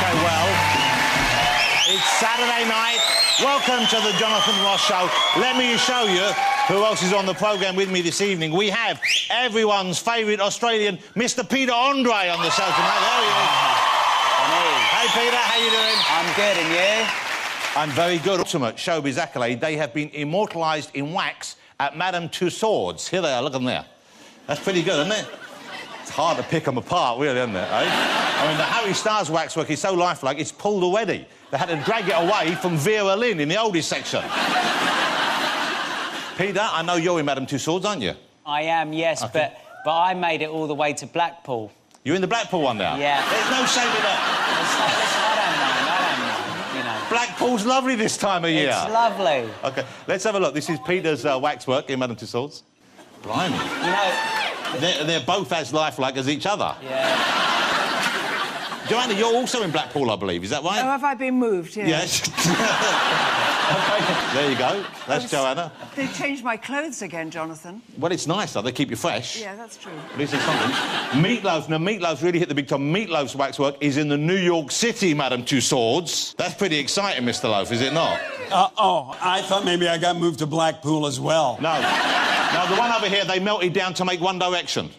very well. It's Saturday night. Welcome to the Jonathan Ross Show. Let me show you who else is on the programme with me this evening. We have everyone's favourite Australian, Mr. Peter Andre, on the show tonight. There he is. Hey, Peter, how you doing? I'm good, and you? I'm very good. Ultimate showbiz accolade. They have been immortalised in wax at Madame Tussauds. Here they are, look at them there. That's pretty good, isn't it? It's hard to pick them apart, really, isn't it, eh? I mean, the Harry Styles waxwork is so lifelike, it's pulled already. They had to drag it away from Vera Lynn in the oldies section. Peter, I know you're in Madame Tussauds, aren't you? I am, yes, okay. but I made it all the way to Blackpool. You're in the Blackpool one now? Yeah. There's no shame in that. I don't mind, you know. Blackpool's lovely this time of year. It's lovely. OK, let's have a look. This is Peter's waxwork in Madame Tussauds. Blimey. You know... They're both as lifelike as each other. Yeah. Joanna, you're also in Blackpool, I believe. Is that right? Oh, have I been moved? Yes. OK, there you go. That's Joanna. They changed my clothes again, Jonathan. Well, it's nice, though. They keep you fresh. Yeah, that's true. At least it's something. Meatloaf. Now, Meatloaf's really hit the big time. Meatloaf's waxwork is in the New York City Madame Tussauds. That's pretty exciting, Mr. Loaf, is it not? Oh, I thought maybe I got moved to Blackpool as well. No. No, the one over here, they melted down to make One Direction.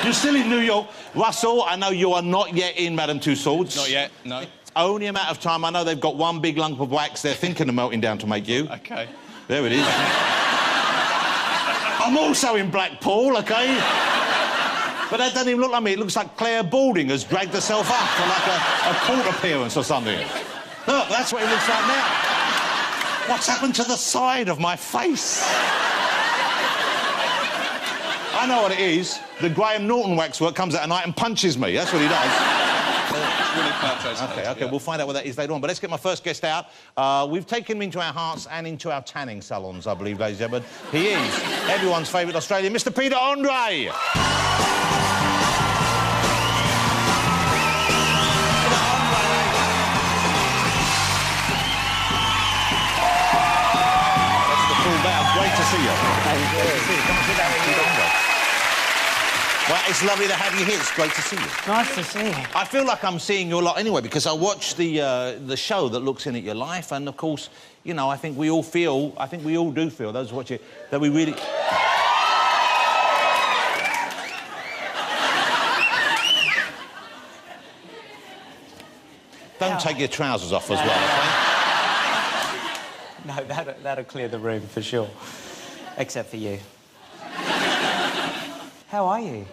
You're still in New York. Russell, I know you are not yet in Madame Tussauds. Not yet, no. It's only a matter of time. I know they've got one big lump of wax they're thinking of melting down to make you. OK. There it is. I'm also in Blackpool, OK? But that doesn't even look like me. It looks like Claire Balding has dragged herself up for, like, a court appearance or something. Look, that's what it looks like now. What's happened to the side of my face? I know what it is. The Graham Norton waxwork comes out at night and punches me. That's what he does. OK, we'll find out what that is later on. But let's get my first guest out. We've taken him into our hearts and into our tanning salons, I believe, ladies and gentlemen. He is everyone's favourite Australian, Mr. Peter Andre. Great to see you. Thank you. Great to see you. Come and sit down with Peter Andre. Well, it's lovely to have you here. It's great to see you. Nice to see you. I feel like I'm seeing you a lot anyway, because I watch the show that looks in at your life, and, of course, you know, I think we all do feel, those who watch it, that we really... Don't take your trousers off as well, OK? No, that'll clear the room, for sure. Except for you. How are you?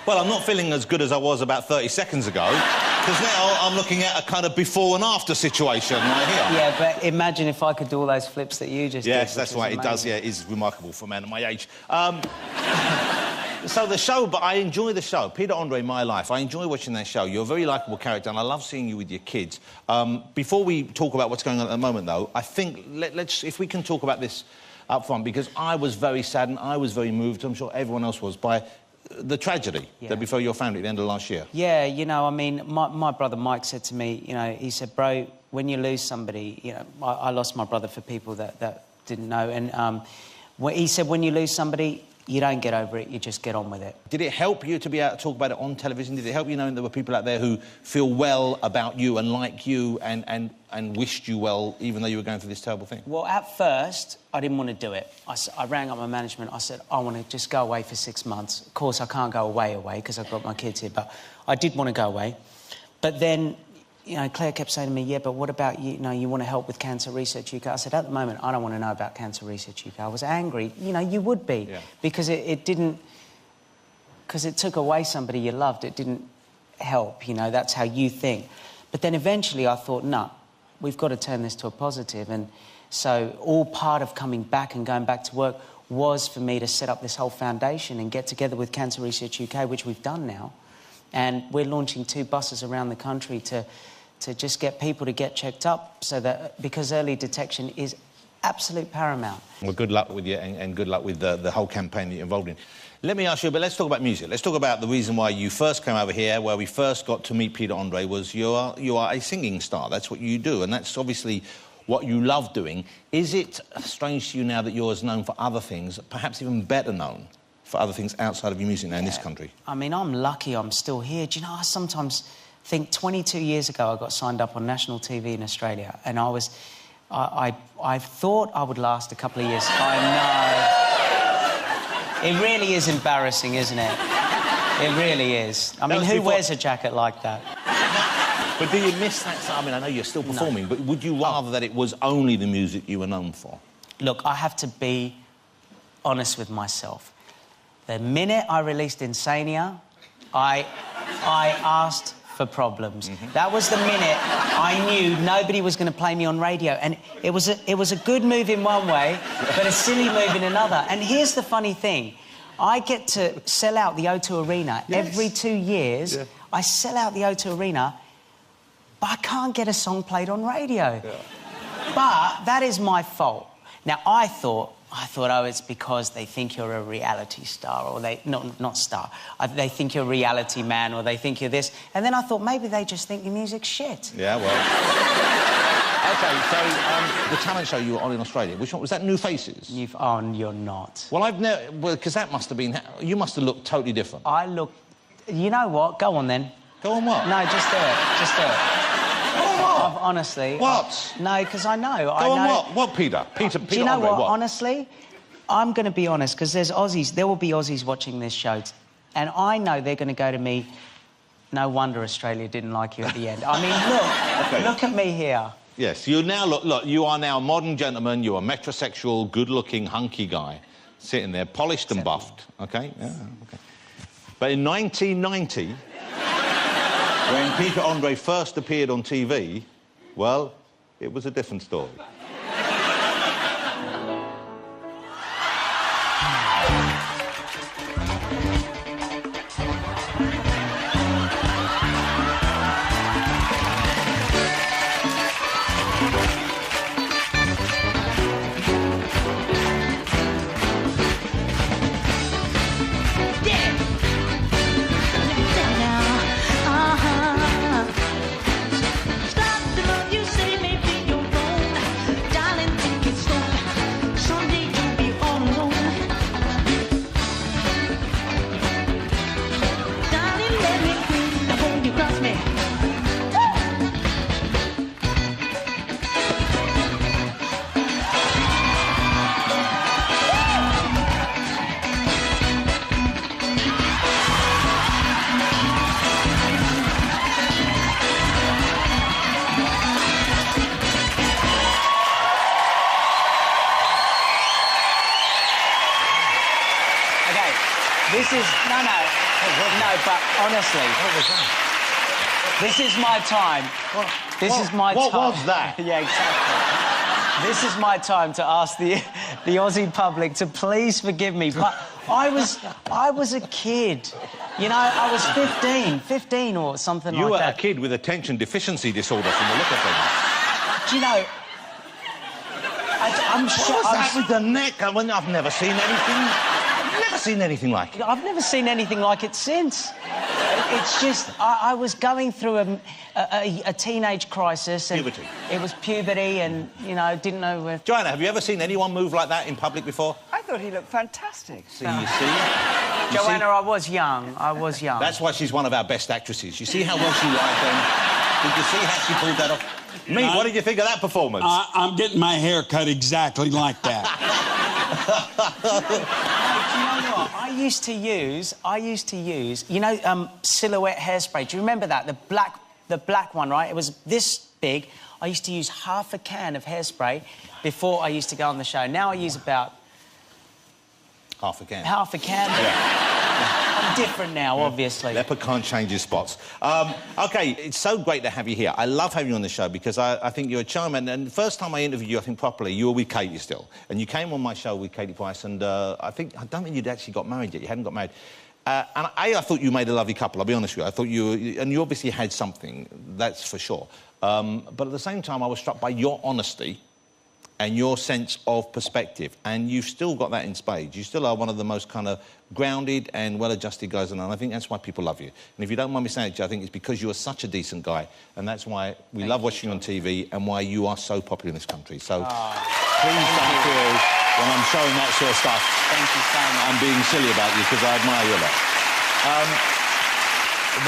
Well, I'm not feeling as good as I was about 30 seconds ago, because now I'm looking at a kind of before and after situation right here. Yeah, but imagine if I could do all those flips that you just did. Yes, that's right, it does, yeah, it is remarkable for a man at my age. So the show, but I enjoy the show. Peter Andre, My Life, I enjoy watching that show. You're a very likeable character, and I love seeing you with your kids. Before we talk about what's going on at the moment, though, I think let's if we can talk about this up front, because I was very saddened, I was very moved, I'm sure everyone else was, by the tragedy that befell your family at the end of last year. Yeah, you know, I mean, my brother Mike said to me, you know, he said, bro, when you lose somebody, you know, I lost my brother for people that didn't know, and he said, when you lose somebody, you don't get over it, you just get on with it. Did it help you to be able to talk about it on television? Did it help you knowing there were people out there who feel well about you and like you and wished you well, even though you were going through this terrible thing? Well, at first, I didn't want to do it. I rang up my management, I said, I want to just go away for 6 months. Of course, I can't go away, because I've got my kids here, but I did want to go away. But then, you know, Claire kept saying to me, yeah, but what about you? You know, you want to help with Cancer Research UK? I said, at the moment, I don't want to know about Cancer Research UK. I was angry. You know, you would be. Yeah. Because it didn't... Because it took away somebody you loved. It didn't help, you know, that's how you think. But then eventually I thought, no, we've got to turn this to a positive. And so all part of coming back and going back to work was for me to set up this whole foundation and get together with Cancer Research UK, which we've done now. And we're launching 2 buses around the country to just get people to get checked up, so that, because early detection is absolute paramount. Well, good luck with you, and good luck with the whole campaign that you're involved in. Let me ask you, but let's talk about music. Let's talk about the reason why you first came over here, where we first got to meet Peter Andre, was you are a singing star. That's what you do, and that's obviously what you love doing. Is it strange to you now that you're as known for other things, perhaps even better known for other things outside of your music now in this country? I mean, I'm lucky I'm still here. Do you know, I sometimes think 22 years ago I got signed up on national TV in Australia, and I thought I would last a couple of years. I know. It really is embarrassing, isn't it? It really is. I mean, who wears a jacket like that? But do you miss that? I mean, I know you're still performing, but would you rather that it was only the music you were known for? Look, I have to be honest with myself. The minute I released Insania, I asked for problems. That was the minute I knew nobody was going to play me on radio. And it was a good move in one way, but a silly move in another. And here's the funny thing. I get to sell out the O2 Arena every 2 years. Yeah. I sell out the O2 Arena, but I can't get a song played on radio. Yeah. But that is my fault. Now, I thought, oh, it's because they think you're a reality star, or they... Not star. They think you're a reality man, or they think you're this. And then I thought, maybe they just think your music's shit. Yeah, well... OK, so, the talent show you were on in Australia, which one? Was that New Faces? You're not. Well, I've never... Well, because that must have been... You must have looked totally different. I look... You know what? Go on, then. Go on what? No, just do it. Just do it. What? Honestly... What? No, because I know. Go on what? What, Peter? Peter do you know Andre, what? Honestly, I'm going to be honest, because there's Aussies... There will be Aussies watching this show, and I know they're going to go to me, no wonder Australia didn't like you at the end. I mean, look at me here. Yes, you now look, you are now a modern gentleman, you're a metrosexual, good-looking, hunky guy, sitting there, polished and buffed, OK? Yeah, OK. But in 1990, when Peter Andre first appeared on TV, well, it was a different story. This is... No, but honestly... What was that? This is my time. This is my time. What was that? Yeah, exactly. This is my time to ask the Aussie public to please forgive me, but I was a kid. You know, I was 15 or something like that. You were a kid with attention deficiency disorder from the look of things. Do you know... I'm sure... What was that with the neck? I've never seen anything... like it. I've never seen anything like it since. It's just... I was going through a teenage crisis. And puberty. It was puberty and, you know, didn't know where... Joanna, have you ever seen anyone move like that in public before? I thought he looked fantastic. See, you see? Joanna, I was young. That's why she's one of our best actresses. You see how well she lied then? Did you see how she pulled that off? Me, what did you think of that performance? I'm getting my hair cut exactly like that. I used to use, you know, Silhouette hairspray. Do you remember that? The black one, right? It was this big. I used to use half a can of hairspray before I used to go on the show. Now I use about... Half a can. Half a can. Yeah. I'm different now, obviously. Leopard can't change his spots. OK, it's so great to have you here. I love having you on the show because I think you're a charmer. And the first time I interviewed you, I think, properly, you were with Katie still. And you came on my show with Katie Price, and I don't think you'd actually got married yet. You hadn't got married. And I thought you made a lovely couple, I'll be honest with you. I thought and you obviously had something, that's for sure. But at the same time, I was struck by your honesty and your sense of perspective. And you've still got that in spades. You still are one of the most kind of grounded and well-adjusted guys I know, and I think that's why people love you. And if you don't mind me saying it, I think it's because you are such a decent guy, and that's why we love watching you on TV and why you are so popular in this country. So please don't feel... when I'm showing that sort of stuff. Thank you so much. I'm being silly about you because I admire you a lot.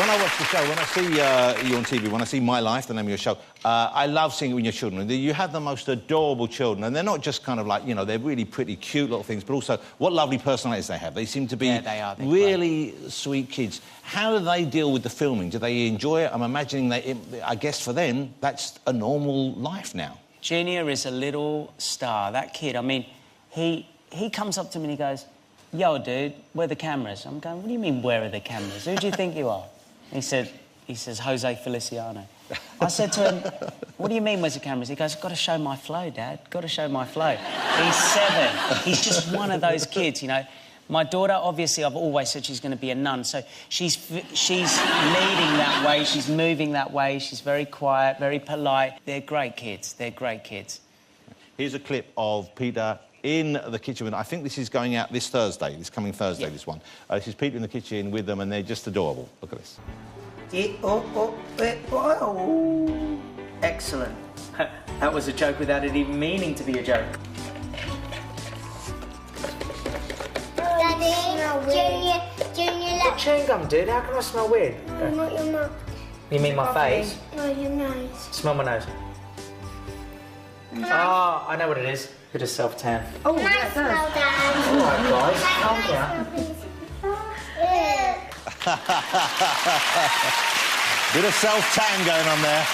When I watch the show, when I see you on TV, when I see My Life, the name of your show, I love seeing it with your children. You have the most adorable children, and they're not just kind of like, you know, they're really pretty, cute little things, but also what lovely personalities they have. They seem to be They're really sweet kids. How do they deal with the filming? Do they enjoy it? I'm imagining I guess for them, that's a normal life now. Junior is a little star. That kid, I mean, he comes up to me and he goes, "Yo, dude, where are the cameras?" I'm going, "What do you mean, where are the cameras? Who do you think you are?" He says, "Jose Feliciano." I said to him, "What do you mean, where's the cameras?" He goes, "I've got to show my flow, Dad. Got to show my flow." He's 7. He's just one of those kids, you know. My daughter, obviously, I've always said she's going to be a nun, so she's leading that way, she's moving that way, she's very quiet, very polite. They're great kids. They're great kids. Here's a clip of Peter in the kitchen. I think this is going out this Thursday, this coming Thursday, this one. This is Peter in the kitchen with them, and they're just adorable. Look at this. Excellent. That was a joke without it even meaning to be a joke. Daddy, Junior, What chewing gum, dude? How can I smell weird? not your mouth. You mean my face? No, your nose. Smell my nose. Ah, I know what it is. Bit of self-tan. Oh, Can I that smell does. that? All right, guys, calm down. Bit of self-tan going on there.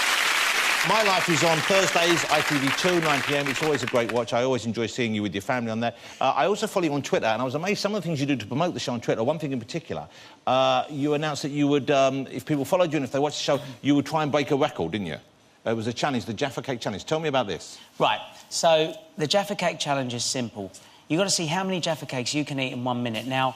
My Life is on Thursdays, ITV2, 9 p.m. It's always a great watch. I always enjoy seeing you with your family on there. I also follow you on Twitter, and I was amazed some of the things you do to promote the show on Twitter. One thing in particular, you announced that you would, if people followed you and if they watched the show, you would try and break a record, didn't you? It was a challenge, the Jaffa Cake Challenge. Tell me about this. Right, so the Jaffa Cake Challenge is simple. You've got to see how many Jaffa Cakes you can eat in 1 minute. Now,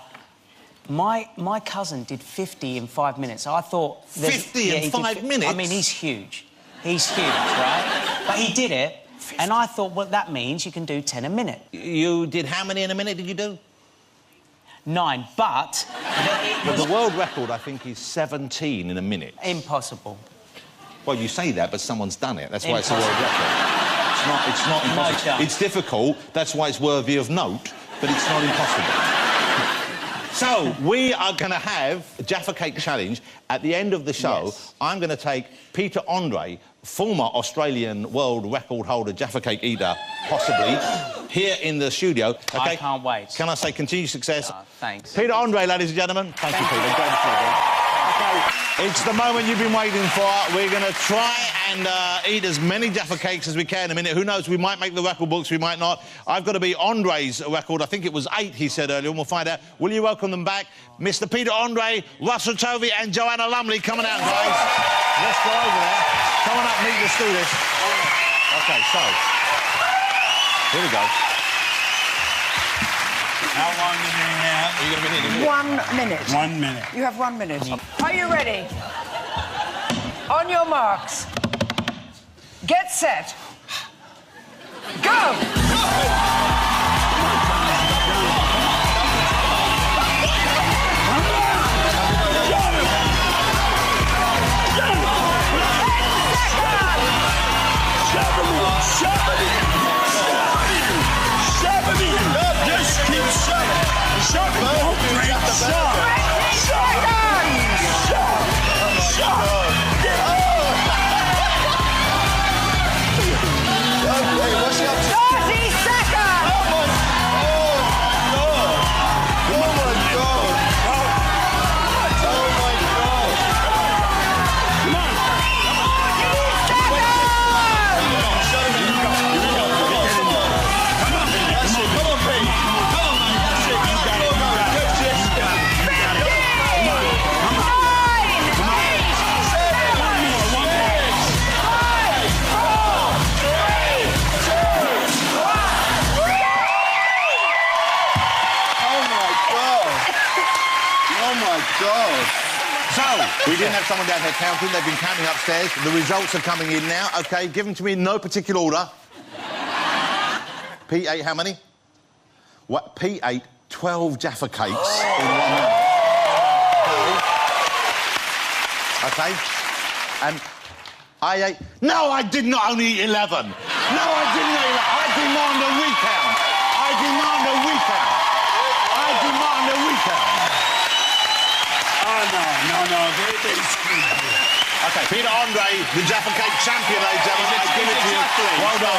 my cousin did 50 in 5 minutes. So I thought... 50 in 5 minutes? I mean, he's huge. He's huge, right? But he did it, and I thought, well, that means you can do 10 a minute. You did how many in a minute did you do? 9, but... The world record, I think, is 17 in a minute. Impossible. Well, you say that, but someone's done it. That's why it's a world record. It's not impossible. No chance. It's difficult. That's why it's worthy of note, but it's not impossible. So, we are going to have a Jaffa Cake Challenge. At the end of the show, Yes. I'm going to take Peter Andre, former Australian world record holder, Jaffa Cake eater, possibly, here in the studio. Okay? I can't wait. Can I say continued success? Thanks. Peter Andre, ladies and gentlemen. Thank you, Peter. Great to see you again. Okay, it's the moment you've been waiting for. We're going to try and eat as many Jaffa Cakes as we can in a minute. Who knows, we might make the record books, we might not. I've got to beat Andre's record. I think it was 8, he said earlier, and we'll find out. Will you welcome them back? Mr. Peter Andre, Russell Tovey and Joanna Lumley coming out, guys. Let's go over there. Come on up, meet us, do this. OK, so, here we go. How long do they have? Are you going to be needing 1 minute. 1 minute. You have 1 minute. Are you ready? On your marks. Get set. Go! We didn't have someone down here counting. They've been counting upstairs. The results are coming in now. OK, give them to me in no particular order. Pete ate how many? What? Pete ate 12 Jaffa Cakes in 1 minute. OK. And I ate... No, I did not only eat 11. No, I didn't eat 11. I demand a recount. I demand a recount. I demand a recount. Oh, no. They screwed me. OK, Peter Andre, the Jaffa Cake champion, ladies and gentlemen. I'll give it to you. Well done.